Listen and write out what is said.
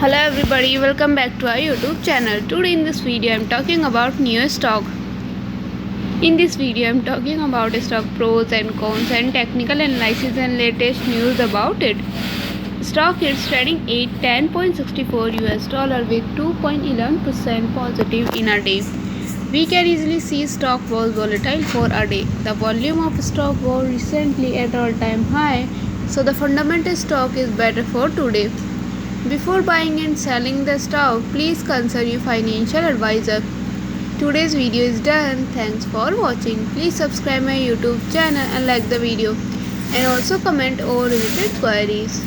Hello everybody, welcome back to our YouTube channel. Today in this video I am talking about NIO stock. In this video I am talking about stock pros and cons and technical analysis and latest news about it. Stock is trading at 10.64 US dollar with 2.11% positive in a day. We can easily see stock was volatile for a day. The volume of stock was recently at all-time high, so the fundamental stock is better for today. Before buying and selling the stock, please consult your financial advisor. Today's video is done. Thanks for watching. Please subscribe my YouTube channel and like the video, and also comment all related queries.